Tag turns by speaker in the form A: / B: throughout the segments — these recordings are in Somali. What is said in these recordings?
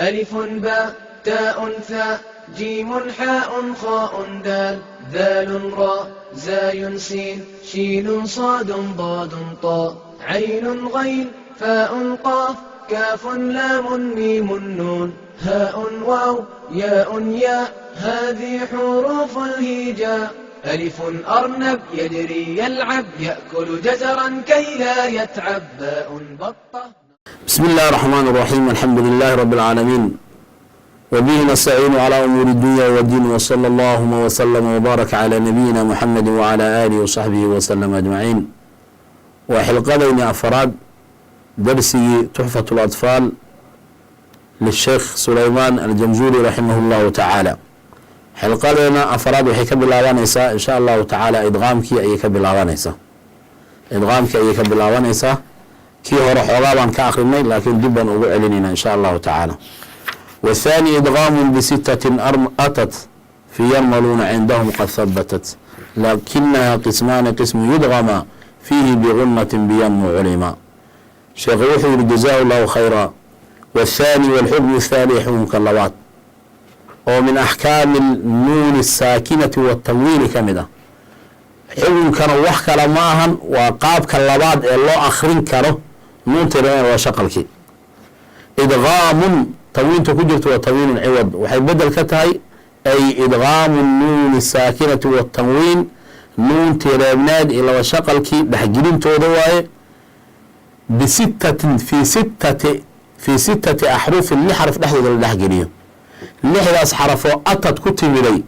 A: ألف باء تاء ثاء جيم حاء خاء دال ذال راء زاي سين شين صاد ضاد طاء عين غين فاء قاف كاف لام ميم نون هاء واو ياء ياء هذه حروف الهجاء ألف أرنب يجري يلعب يأكل جزرا كي لا يتعب باء بطة.
B: بسم الله الرحمن الرحيم. الحمد لله رب العالمين وبه نستعين على أمور الدنيا والدين وصلى الله وسلم وبارك على نبينا محمد وعلى آله وصحبه وسلم أجمعين. وحلقتين أفراد درسي تحفة الأطفال للشيخ سليمان الجمزوري رحمه الله تعالى. حلقتنا أفراد وحي كبلاوانيسا إن شاء الله تعالى إدغامك أي كبلاوانيسا كي هو حوغابا كأخرني لكن دبا أقول علينا إن شاء الله تعالى. والثاني إدغام بستة أتت في يرملون عندهم قد ثبتت لكنها قسمان قسم يدغم فيه بغنة بينم علما. شيخ وحي جزاه الله خيرا. والثاني والحكم الثاني حكم كاللوات ومن أحكام النون الساكنة والتنوين كمده حكم كانوا وحكا لماهن وقاب كاللوات الله أخرين كانوا نون تلوين وشقلك إدغام طوين تكجرت وطوين عوض وحي بدل كتاي أي إدغام النون الساكنة والتنوين نون تلويناد إلى وشقلك بحجرين تودواي بستة في ستة أحرف اللي حرف لحظة الحجرية لحظة حرفوا أتت كتب لي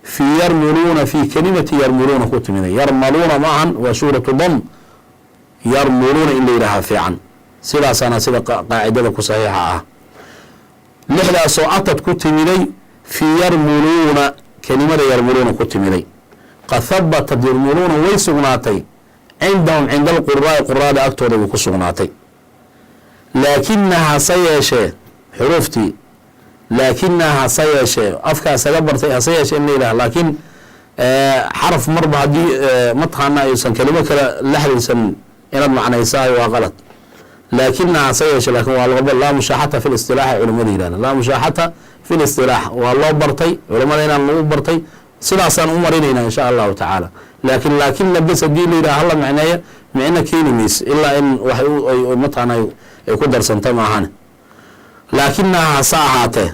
B: في يرملون في كلمة يرملون كتب لي يرملون معا وسورة ضم يرملون إلا لها فيعا سلا سنة سلا قاعدة لك صحيحة لحظة سوءتت كتب لي في يرملون كلمة يرملون كتب لي قد ثبتت يرملون ويسغناتي عندهم عند القراء أكتر بكسغناتي لكنها سيشة حروفتي لكنها سيشة أفكار سيبرتي سيشة إني له لكن حرف مربع دي مطحنا يسن كلمة كلا لحظة يسن إن معنى يساوي وغلط لكنها سيشة لكن والله لا مشاحة في الاصطلاح علماء لنا لا مشاحة في الاصطلاح والله برتي علماء لنا الله برتي سلاسان أمرنا إن شاء الله تعالى لكن لبس الدين لنا هلا معناه كينميس إلا إن وحي مطحنا يكون درسن تماهن لكنها ساعاته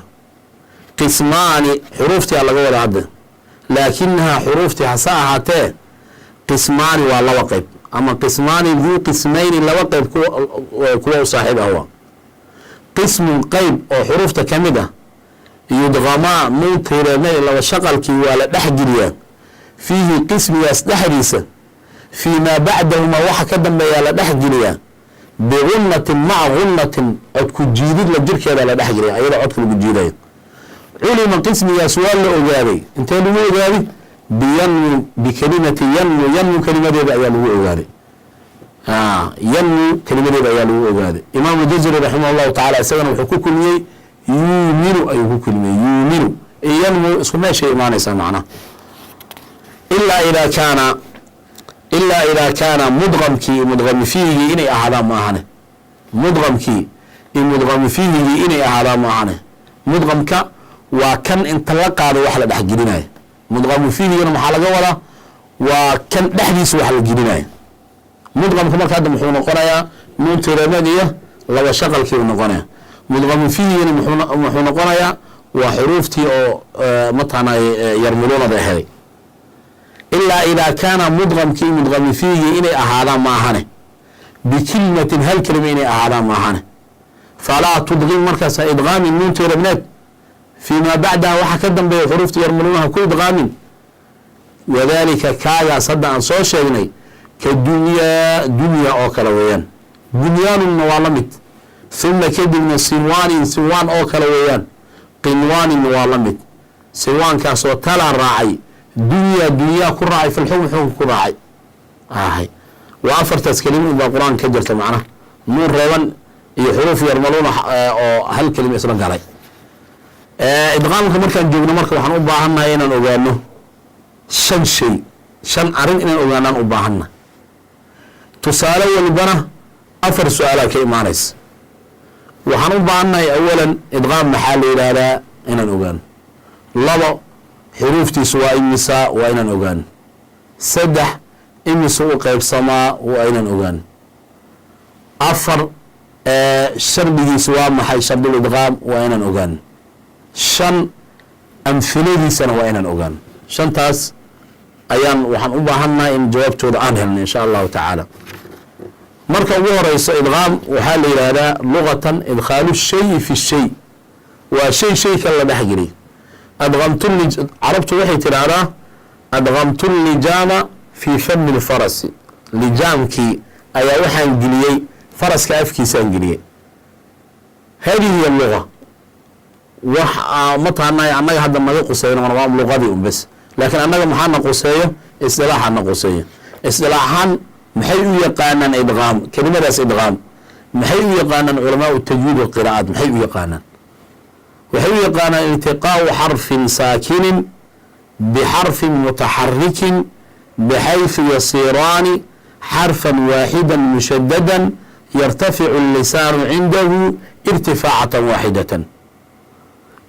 B: قسمان حروفتي على قول عبد لكنها حروفتي ساعاته قسمان والله وقب أما قسمان ذو قسمين لوقب كوا صاحب هو قسم قيب أو حروفته كمده يدغما منكر لو شغل كي ولا دحجريا فيه قسم يستحريسه فيما بعدهما وحكدم يا دحجريا بغنة مع غنة عدك الجيدين لجرك هذا لا دحجريا أيضا عدك الجيدين علم قسم يا سؤال لأجابي انت لمو أجابي بينمو بكلمة ينمو كلمة يبقى يلو أجابي ينمو كلمة يبقى يلو أجابي إمام الجزري رحمه الله تعالى سيغن الحقوق المي يؤمن أي حقوق المي يؤمن ينمو اسمه شيء ما نسمع معناه إلا إذا كان مدغم فيه إني أعلام معنا مدغم فيه إني أعلام معنا مدغم كا وكان انطلق هذا واحد دحجريناي مدغم فيه إنه محلقة ولا وكان دحديس واحد جريناي مدغم كما كان محون قنايا نون ترمانية لو شغل كي نقنايا مدغم فيه إنه محون قنايا وحروفتي أو مطعنا يرملون بهذي إلا إذا كان مدغم فيه إني أهادا معهنه بكلمة هل كلمة إني أهادا معهنه فلا تدغم مركز إدغام النون ترمنات فيما بعدها وحكدم بحروف يرملونها كل إدغام وذلك كايا صدى عن صوت شيئا كالدنيا أو كالويان بنيان موالمت ثم كد من سوان أو كالويان قنوان موالمت سوان كاسو تلا الراعي دنيا كراعي في الحكم كراعي هاي وافر تسكلمين بالقرآن كجرت معنا نور ريوان حروف يرملون هل كلمة اسمها قالي ادغامك مركان جوجنا مركا waxaan u baahannahay inaan ogaano shan arin inaan ogaanaan u baahannahay tusaale walbana afar su'aal ka iimaanays waxaan u baahannahay awalan idqaam maxaa la yidhaahdaa inaan ogaano. labo xuruuftiisu waa imisa waa inaan ogaano. saddex imisa u qeybsamaa waa inaan ogaano. afar shardigiisa waa maxay shardul idqaam waa inaan ogaano. shan amhiladiisana waa inaan ogaano. shantaas ayaan waxaan u baahannahay in jawaabtooda aan helno insha allahu tacaala. marka ugu horeyso idqaam waxaa la yidhaahdaa lugatan idkhaalu shayi fi shay, waa shay kale la dhexgeliy. carabtu waxay tidhaahdaa adqamtu lijaama fii fami lfarasi, lijaamkii ayaa waxaan geliyey faraska afkiisaan geliyey. hadihi hiy luga, wax mataqaanay annaga hadda naga quseyno waa luqadii un bes, laakiin annaga maxaana quseeyo isdilaaxana quseeyo. isdilaaxan maxay u yaqaanaan idqaam, kelimadaas idqaam maxay u yaqaanaan culamaau tajwiid waqiraa'aat maxay u yaqaanaan? waxay u yaqaanaan iltiqaau xarfin saakinin bixarfin mutaxarikin bxayثu yasiraani xarfan waaxida mushadadan yartaficu الlisaanu cindahu irtifaacata waaxidatan.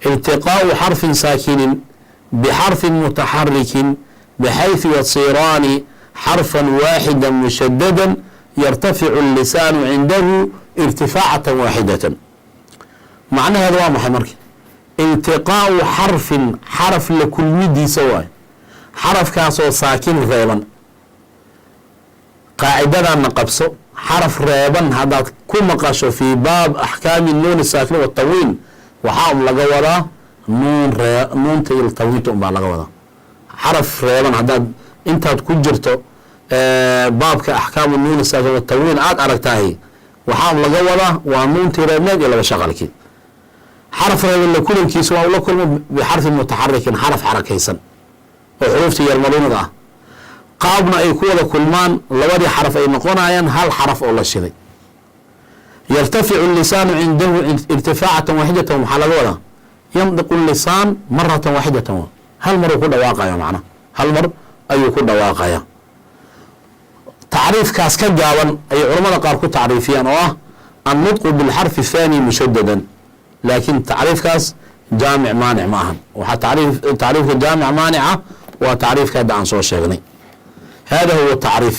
B: iltiqaau xarfin saakinin bxarfin mutaxarikin bxayثu yasiraani xarfan waaxida mushadadan yartaficu الlisaanu cindahu irtifaacata waaxidatan. macnaheeda waa maxay marka? iltiqaau xarfin xaraf la kulmidiisa waayo, xarafkaasoo saakin reeban. qaacidadaana qabso, xaraf reeban haddaad ku maqasho fii baab axkaami nuuni saakin watawiin waxaa laga wadaa nuunta iyo tawiinta un baa laga wadaa. xaraf reeban haddaad intaad ku jirto baabka axkaamu nuuni saakin watawiin aad aragtahay waxaa laga wadaa waa nuuntii reebneed iyo laba shaqalkii. xaraf reeban la kulankiisa waa ula kulmo bixarfin mutaxarikin, xaraf xarakaysan oo xuruufta yarmaluunada ah. qaabna ay ku wada kulmaan labadii xaraf ay noqonayaan hal xaraf oo la shiday. yartaficu lisaanu cindahu irtifaacatan waaxidatan waxaa laga wadaa yandiqu lisaan maratan waaxidatan, hal mar uu ku dhawaaqaya, macna hal mar ayuu ku dhawaaqaya. tacriifkaas ka gaaban ayay culamada qaar ku tacriifiyaan oo ah annutqu bilxarfi thani mushadadan, laakiin tacriifkaas jaamic maanic ma ahan. waxaa tacriifka jaamic maanica waa tacriifka hadda aan soo sheegnay. hada huwa tacriif.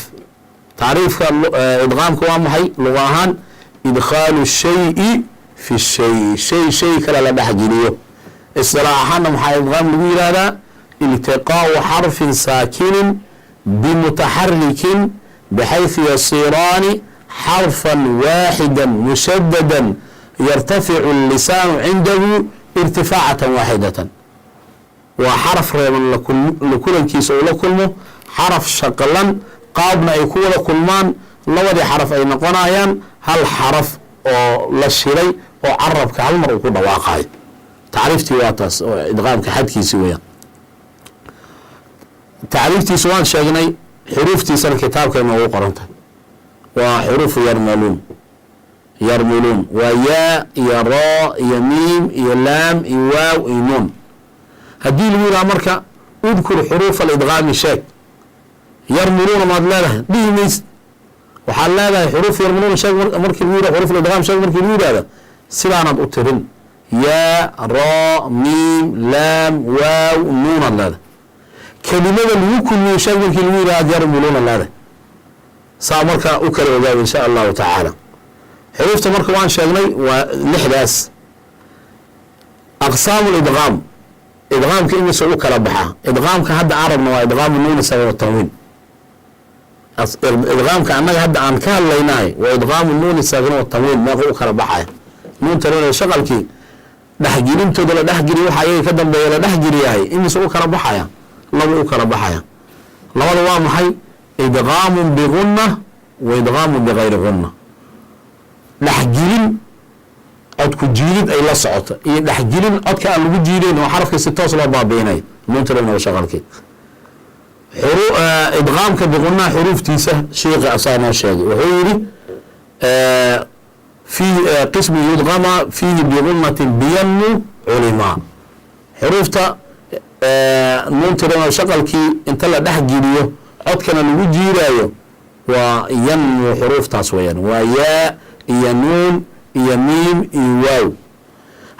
B: tacriifka idqaamka waa maxay? luga ahaan idkhaalu shayi fi shay, shay kale la dhexgeliyo. istilaax ahaanna maxaa idqaam lagu yihahdaa? iltiqaau xarfin saakinin bimutaxarikin bxayثu yasiraani xarfan waaxida mushadadan yartaficu الlisaanu cindahu irtifaacatan waaxidatan. waa xaraf reeban la kulankiisa uu la kulmo xaraf shaqlan, qaabna ay ku wada kulmaan labadii xaraf ay noqonayaan hal xaraf oo la shiray oo carabka hal mar uu ku dhawaaqayo. tacriiftii waa taas oo idqaamka xadkiisi weeyaan. tacriiftiisa waan sheegnay, xuruuftiisana kitaabkay noogu qorantahay. waa xuruufu yarmuluun waa yaa iyo raa iyo miim iyo laam iyo waaw iyo nuun. haddii lagu yidhaha marka udkur xuruuf alidqaami sheeg, yarmuluuna maad leedahay dhihi maysid. waxaad leedahay xuruuf yarmuluuna sheeg markii lagu yidhaha xuruuf alidqaam sheeg markii lagu yidhahda sidaanaad u tirin yaa raa miim laam waaw nuunaad leedahay. kelimada lagu kulmiyo sheeg markii lagu yidhahda yarmuluuna leedahay. saa marka u kala ogaada insha allahu tacaala. xuruufta marka waan sheegnay waa lixdaas. aqsaamu lidqaam, idqaamka imisa u kala baxa. idqaamka hadda carabna waa idqaamu nuuni sakin watanwiin. idqaamka annaga hadda aan ka hadlaynahay waa idqaamu nuuni sakin watanwiin. meeqa u kala baxaya? nuunta reer shaqalkii dhexgelintooda la dhexgeliy waxa ayaga ka dambeeya la dhexgeliyahay imisa u kala baxaya? laba u kala baxaya. labada waa maxay? idqaamu bigunna wa idqaamu bigayri gunna. dhexgelin codku jiidid ay la socoto iyo dhexgelin codka aan lagu jiidayn oo xarafka si toos loo baabi'inay. nuunta reer shaqalkii idqaamka bigunnaha xuruuftiisa sheekha asaa noo sheegay. wuxuu yidhi qismu yudqama fiihi bigunnatin biyannu culimaa. xuruufta nuunta reer shaqalkii inta la dhexgeliyo codkana lagu jiidaayo waa yanmu xuruuftaas weyaan. waa yaa iyo nuun iyo miim iyo waaw.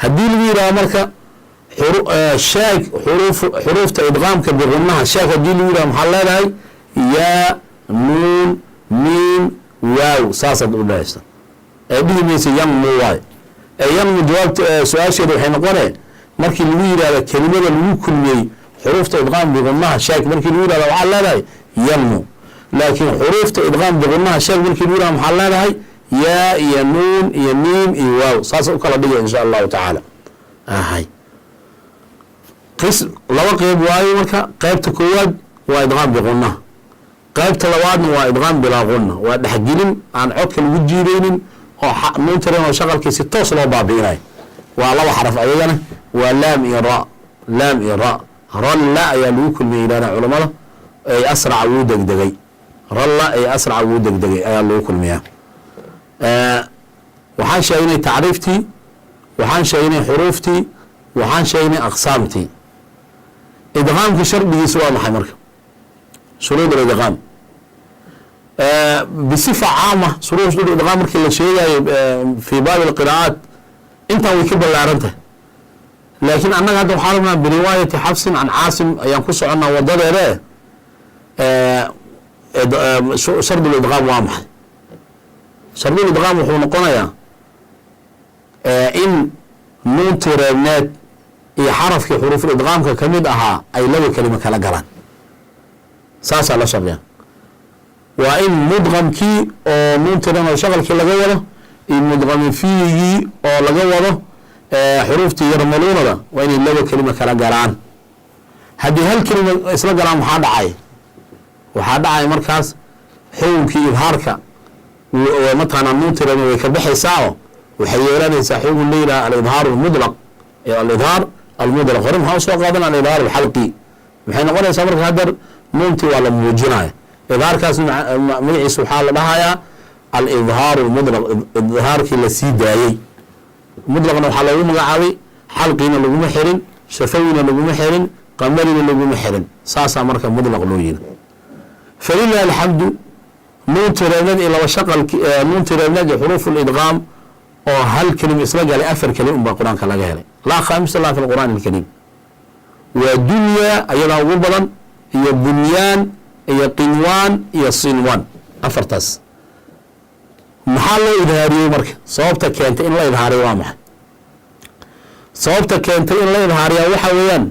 B: haddii lagu yidhaha marka shaag xuruufta idqaamka biqunnaha shaag haddii lagu yidhaha maxaa leedahay yaa nuun miim waaw saasaad u dhahaysa ee dhihi maysa yanmu waay ee yanmu jawaabta su-aasheeda waxay noqonee markii lagu yidhahda kelimada lagu kulmiyey xuruufta idqaam biqunnaha shaag markii lagu yidhahda waxaa leedahay yanmu laakiin xuruufta idqaam biqunnaha shaag markii lagu yidhahda maxaa leedahay yaa iyo nuun iyo miim iyo waaw saasa u kala dhigay insha allahu tacaala. ahay laba qeyb waayo marka qeybta koowaad waa idqaam biqunnaha qaybta labaadna waa idqaam bilaa qunna waa dhexgelin aan codka lagu jiidaynin oo nuuntiran oo shaqalkiisi toos loo baabi'inayo waa laba xaraf ayagana waa laam iyo ra laam iyo ra ralla ayaa lagu kulmiyey yidhahda culamada ay asraca wuu degdegay ralla ay asraca wuu degdegay ayaa lagu kulmiyaa. waxaan sheegnay tacriiftii waxaan sheegnay xuruuftii waxaan sheegnay aqsaamtii. idqaamka shardigiisa waa maxay marka shuruud idqaam bisifa caama shuruud idqaam markii la sheegayo fi baab alqiraa'aat intaan way ka ballaaran tahay laakiin annaga hadda waxaa rabnaa biriwaayati xafsin can caasim ayaan ku soconnaa wadadeeda shardul idqaam waa maxay shardul idqaam wuxuu noqonayaa in nuuntii reebneed iyo xarafkii xuruuful idqaamka ka mid ahaa ay laba kelima kala galaan saasaa la shardiya waa in mudqamkii oo nuuntiran oo shaqalkii laga wado iyo mudqami fiigii oo laga wado xuruuftii yarmaluunada waa inay laba kelima kala galaan. haddii hal kelima isla galaan waxaa dhacay markaas xukunkii ibhaarka mataqaanaa nuuntiran way ka baxaysaa oo waxay yeelanaysaa xukun layidhaha alidhaar almudlaq alidhaar almudlaq hore maxaa usoo qaadan alidhaar alxalqi maxay noqonaysaa marka haddar nuuntii waa la muujinaya idhaarkaas magaciisa waxaa la dhahayaa alidhaaru almudlaq idhaarkii la sii daayey mudlaqna waxaa loogu magacaabay xalqiina laguma xirin shafawina laguma xirin qamarina laguma xirin saasaa marka mudlaq loo yiri. falilahi alxamdu nuunti reebneed iyo laba shaqalki nuunti reebneed iyo xuruufu lidqaam oo hal kelima isla galay afar kelima unbaa qur-aanka laga helay laa khaamisa lah fi lqur'aan alkariim waa dunyaa ayadaa ugu badan iyo bunyaan iyo qinwaan iyo sinwaan afartaas. maxaa loo idhaariyey marka sababta keentay in la idhaariyo waa maxay sababta keentay in la idhaariyaa waxaa weeyaan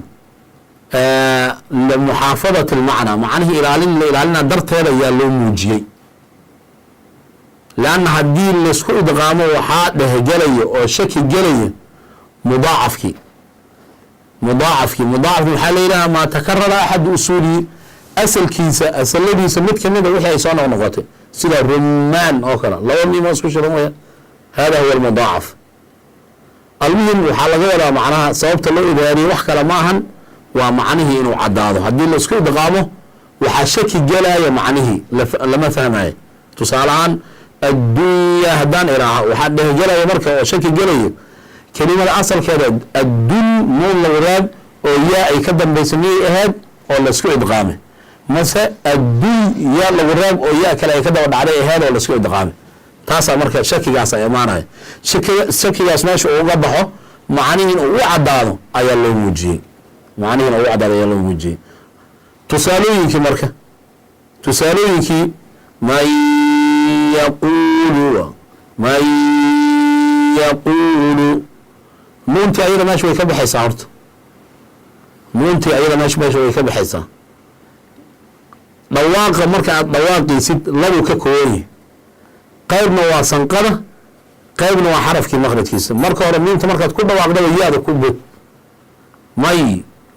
B: limuxaafadat almacnaa macnihii la ilaalina darteeda ayaa loo muujiyey lanna haddii laisku idqaamo waxaa dhehgelaya oo shaki gelaya mudaacafkii waxaa la yidhaha maa takarara axadu usuulihi asalkiisa asaladiisa mid kamida wixii ay soo noqnoqotay sida rumaan oo kale laba miimo isku shiran waya hada huwa almudaacaf. almuhim waxaa laga wadaa macnaha sababta loo idaariyey wax kale ma ahan waa macnihii inuu caddaado haddii laisku idqaamo waxaa shaki gelaya macnihii lama fahmayo tusaale ahaan addunya haddaan iraaha waxaa dhehgelaya marka oo shaki gelaya kelimada asalkeeda addun nuun lagu raab oo yaa ay ka dambaysa miyay ahayd oo laisku idqaame mase addun yaa lagu raab oo yaa kale ay ka daba dhacday ahayd oo laisku idqaame taasaa marka shakigaas ay imaanaya shakigaas meesha uu uga baxo macnihiin uu u caddaado ayaa loo muujiyey tusaalooyinkii marka man yaquulu nuuntii ayada meesha way ka baxaysaa horta nuuntii ayada meesha way ka baxaysaa dhawaaqa marka aad dhawaaqiisid labuu ka koobanyahy qaybna waa sanqada qaybna waa xarafkii maqradkiisa marka hore nuunta markaad ku dhawaaqdaba yaada ku bood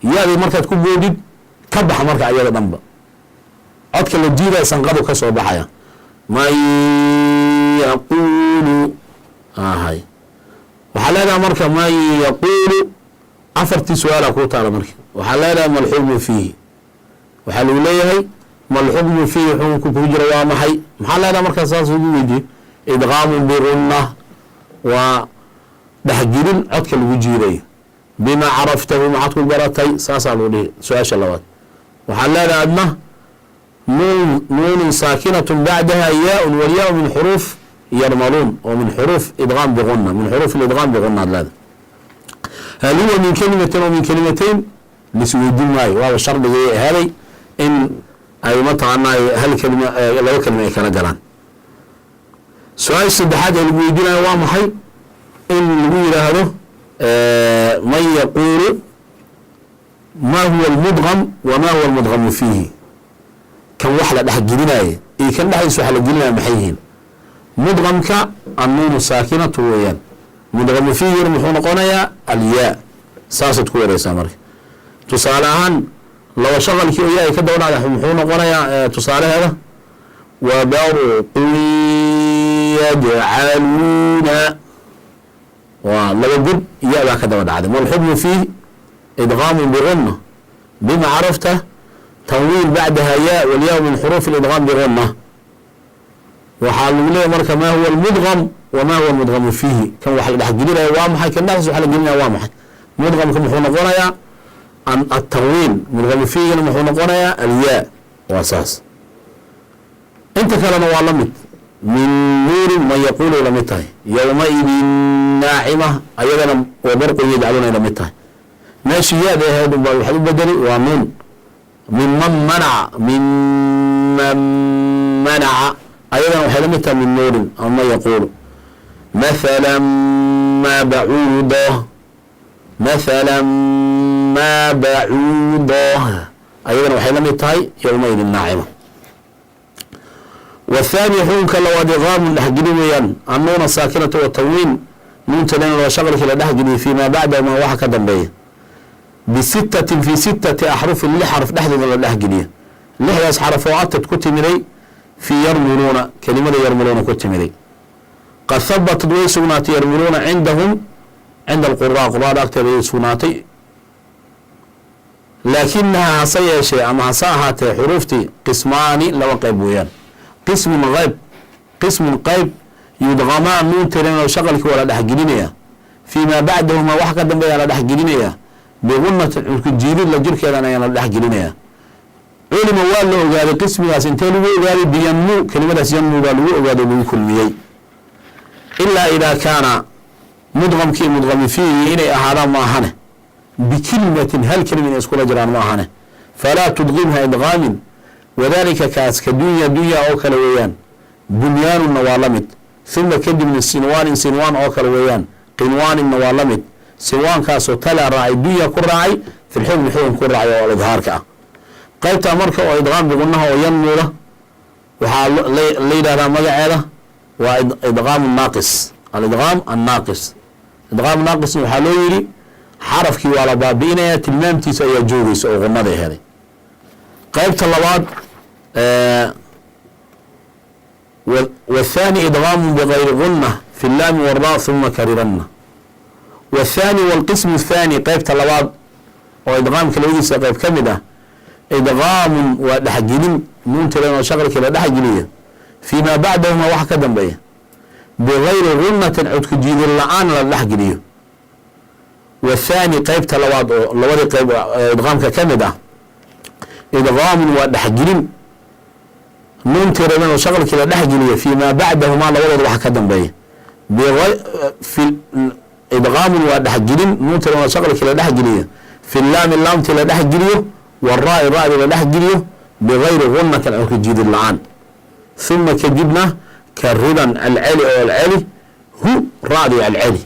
B: yaadii markaad ku boodid ka baxa marka ayada dhanba codka la diidaya sanqadu ka soo baxaya man yaquulu waxaa leedaha marka man yaquulu afartii su-aalaa kuu taala marka waxaa leedahay malxukmu fiihi waxaa lagu leeyahay malxukmu fiihi xukunku kuu jira waa maxay maxaa leedaha markaa saas ugu weydiye idqaamu birunna waa dhexgelin codka lagu jiidayo bima caraftahu maxaad ku baratay saasaa lagu dhihi su-aasha labaad waxaa leedahay adna nuunun saakinatu bacdaha yaa-un walyaa min xuruuf يرملون ومن حروف إدغام بغنة من حروف الإدغام بغنة هذا هل هو من كلمة ومن كلمتين لسويدين ماي وهو الشرط هذا إن أي مطعنا هل كلمة لو كلمة كان قران سؤال السدحات اللي بيدينا وامحي إن اللي هذا من يقول ما هو المدغم وما هو المدغم فيه كم وحلة ده حجينا إيه كم ده يسوي حلة جينا محيين مدغم كالنون الساكنة ويان مدغم فيه يرمحون قنايا الياء ساسة كورة سامر تصالحان لو شغل كي وياي كده ولا يرمحون قنايا تصالح هذا وبرق يجعلون ولو قد يا كده ولا عدم والحكم فيه إدغام بغنة بما عرفته تنوين بعدها ياء والياء من حروف الإدغام بغنة وحال له مركب ما هو المدغم وما هو المدغم فيه كم واحد ده جديد وامحي كالناس وحال جديد وامحي مدغم كم حون قنايا التنوين مدغم فيه كم حون قنايا الياء واساس انت كلام وعلمت من نور ما يقول لمتاي يومئذ ناعمة أيضا وبرق يجعلون لمتاي ماشي يا ده هذا الحديث بدري ومن من منع أيضا وحلمتها من نور أو ما يقول مثلا ما بعوضة أيضا وحلمتها يومئذ ناعمة والثاني حونك لو أدغام لحجني ويان النون الساكنة والتنوين منتلين وشغلك لدهجني فيما بعد ما وحك دنبيه بستة في 6 أحرف اللي حرف لحظة لدهجني لحظة حرف وعطت كتمري في يرملون كلمة يرملون كتمري قد ثبت دوي سوناتي يرملون عندهم عند القراء أكثر سوناتي لكنها عصية شيء أما عصاها حروفتي قسمان لو قيبويان قسم غيب قسم قيب يدغمان منترين لو شغلك ولا دحجينيا فيما بعدهما وحكا دنبي على دحجينيا بغنة الجيرين لجرك أنا دحجينيا علم والله قال قسم سنتين قال بينمو كلمة ينمو قالوا بكل مية إلا إذا كان مدغم كي مدغم فيه إلي أحرام ما هنه بكلمة هل كلمة يسكن جران ما هنه فلا تدغمها إدغام وذلك كاس كدنيا أو كلويان بنيان النوالمت ثم كد من سنوان أو كلويان قنوان النوالمت سنوان كاسو تلا راعي دنيا كل راعي في الحكم كل راعي والإظهار كأ قيبت أمرك وإدغام بقولناها وينمو له وحال ليدا مجعله وإدغام الناقص الإدغام الناقص وحالويري حرف كي ولا بابينه تلمامتي سيجوريس أو غنده هذه قيبت اللباد والثاني إدغام بغير غنة في اللام والراء ثم كررنا والثاني والقسم الثاني قيبت اللباد وإدغام كلويس قيب كمده إدغام ودحجلين منتلين وشغل كلا دحجلية فيما بعدهما وحكا دنبيه بغير غنة عدك جيد اللعان للدحجلية والثاني قيب تلواد لوري قيب إدغام كمده إدغام ودحجلين منتلين وشغل كلا دحجلية فيما بعدهما لوري وحكا دنبيه في إدغام ودحجلين منتلين وشغل كلا دحجلية في اللام تلا دحجلية والراء إلى دحجليه بغير غنة عدك جيد اللعان ثم كجبنا كالردا العلي أو العلي هو رادي العلي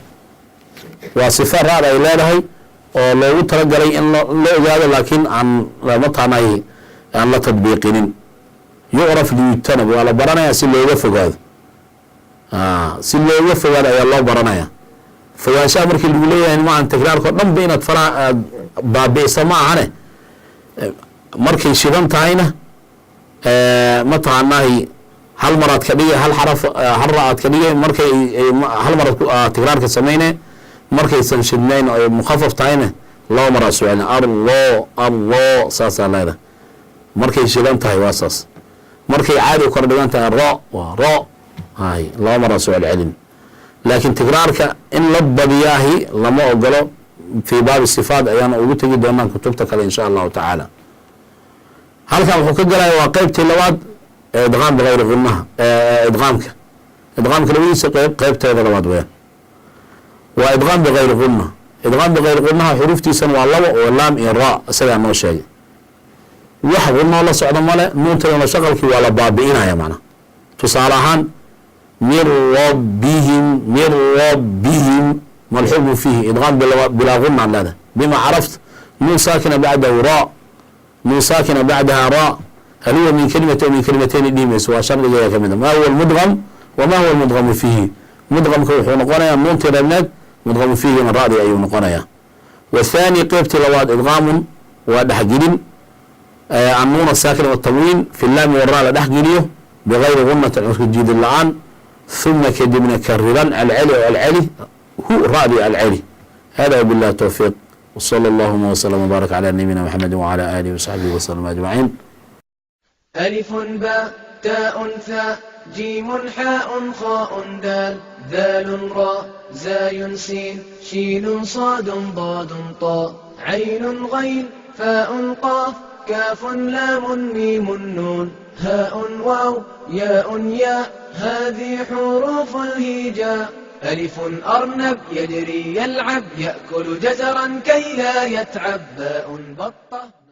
B: وصفة رادي إلى هاي ولو ترجلي إن لا إجابة لكن عن مطعناه عن لا تطبيقين يعرف ليتنب وعلى برنا سلوا يوفق هذا سلوا يوفق هذا يا الله برنا فيا شامر كل جلية يعني ما عن تكرار كلام بين فرع باب سماع عنه مركي شيبان تاينه مطعناه هل مرات كديه هل حرف هل رأت كديه مركي هل مرات تكرار كسمينه مركي سنشدنين مخفف تاينه الله مرة سؤالنا الله ساسا هذا مركي شيبان تاي واساس مركي عادي وكردوان تاي راء هاي الله مرة سؤال علم لكن تكرارك إن لب بياهي لما أقوله في باب الصفات أيانا أقول تجد دوما كتبتك إن شاء الله تعالى هل كان حقوق جلاء وقيب تلواد إدغام بغير غنة إدغامك idqaamka labadiisa qeybteeda labaad weeyaan waa idqaam bigayri qunna idqaam bigayri qunnaha xuruuftiisana waa labo oo laam iyo raa isagaa noo sheegay wax qunoo la socdo male nuuntadana shaqalkii waa la baabi'inaya macnaa tusaale ahaan min rabbihim malxubu fiihi idqaam bilaa qunaan leeda bima caraft nuun saakina bacdahu raa nuun saakina bacdaha raa hal huwa min kalimati o min kalimatayni dhiimayso waa shardigeeda ka mida ma huwa almudqam wama huwa almudqamu fiihi mudqamka wuxuu noqonayaa nuuntii dhabneed mudqamu fiihina ra'di ayuu noqonayaa wathaani qeybtii labaad idqaamun waa dhexgelin annuun asaakin watamwiin fi laami waraa la dhexgeliyo bigayri gunatin cusku jiidin la-aan uma kadibna kariran alceli oo alceli hu ra'di alceli hada wabillahi towfiiq wsala allahuma wslm wbaarak calى nabiyina mxamedi wعalى alihi وsaxbihi wslm ajmaciin
A: ألف باء تاء ثاء جيم حاء خاء دال ذال راء زاي سين شين صاد ضاد طاء عين غين فاء قاف كاف لام ميم نون هاء واو ياء ياء هذه حروف الهجاء ألف أرنب يجري يلعب يأكل جزرا كي لا يتعب باء بطة